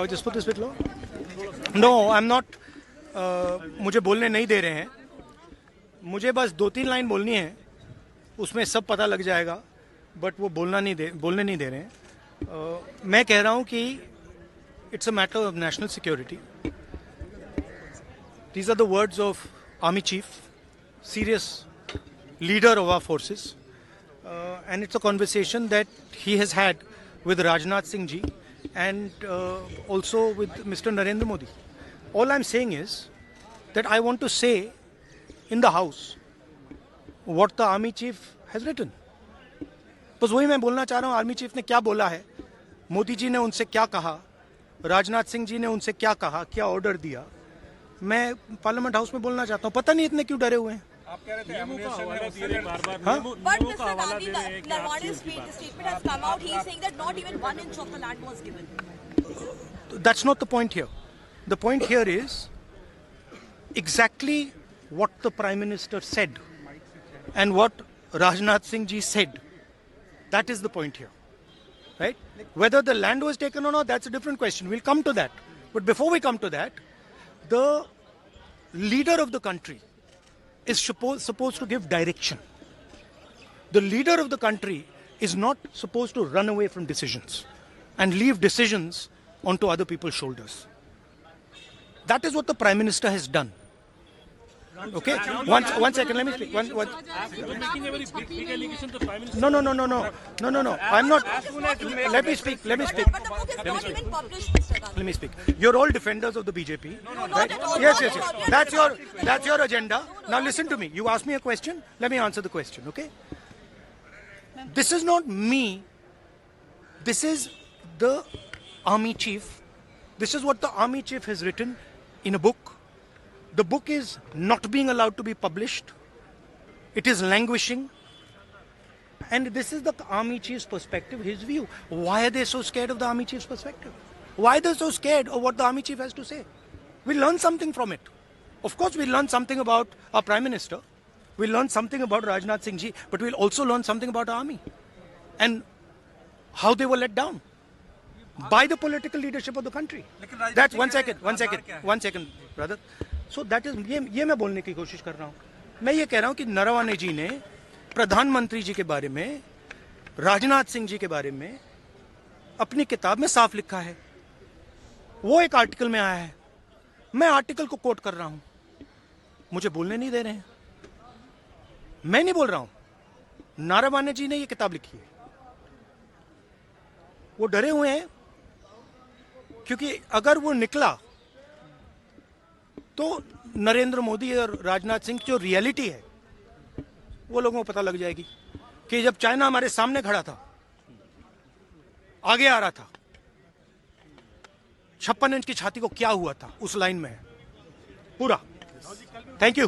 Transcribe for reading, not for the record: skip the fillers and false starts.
Just put this bit low. No, I'm not. मुझे बोलने नहीं दे रहे हैं. मुझे बस 2-3 लाइन बोलनी है. उसमें सब पता लग जाएगा. बट वो बोलने नहीं दे रहे हैं. मैं कह रहा हूँ कि it's a matter of national security. These are the words of Army Chief, serious leader of our forces. And it's a conversation that he has had with Rajnath Singh ji and also with Mr. Narendra Modi. All I'm saying is that I want to say in the house what the army chief has written. बस वही मैं बोलना चाह रहा हूँ. Army chief ने क्या बोला है, मोदी जी ने उनसे क्या कहा, राजनाथ सिंह जी ने उनसे क्या कहा, क्या ऑर्डर दिया, मैं पार्लियामेंट हाउस में बोलना चाहता हूँ. पता नहीं इतने क्यों डरे हुए हैं. आप कह रहे थे That's not the point here. The point here is exactly what the Prime Minister said and what Rajnath Singh ji said. That is the point here. Right? Whether the land was taken or not, that's a different question. We'll come to that. But before we come to that, the leader of the country is supposed to give direction. The leader of the country is not supposed to run away from decisions and leave decisions onto other people's shoulders. That is what the Prime Minister has done. Okay? One second, let me speak. You're making a very big allegation to Prime Minister. No. I'm not. Let me speak. Let me speak. You're all defenders of the BJP. Right? Yes. That's your agenda. Now listen to me. You asked me a question. Let me answer the question, okay? This is not me. This is the army chief. This is what the army chief has written in a book. The book is not being allowed to be published. It is languishing. And this is the army chief's perspective, his view. Why are they so scared of the army chief's perspective? Why are they so scared of what the army chief has to say? We learn something from it. Of course, we learn something about our Prime Minister. We learn something about Rajnath Singh ji. But we'll also learn something about our army. And how they were let down by the political leadership of the country. That's one second, brother. So that is ये मैं बोलने की कोशिश कर रहा हूँ. मैं ये कह रहा हूँ कि नरवणे जी ने प्रधानमंत्री जी के बारे में, राजनाथ सिंह जी के बारे में अपनी किताब में साफ लिखा है. वो एक आर्टिकल में आया है. मैं आर्टिकल को कोट कर रहा हूँ. मुझे बोलने नहीं दे रहे हैं. मैं नहीं बोल रहा हूँ. नरवणे जी ने ये किताब लिखी है. वो डरे हुए हैं क्योंकि अगर वो निकला तो नरेंद्र मोदी और राजनाथ सिंह जो रियलिटी है वो लोगों को पता लग जाएगी कि जब चाइना हमारे सामने खड़ा था, आगे आ रहा था, 56 इंच की छाती को क्या हुआ था, उस लाइन में है पूरा. Thank you.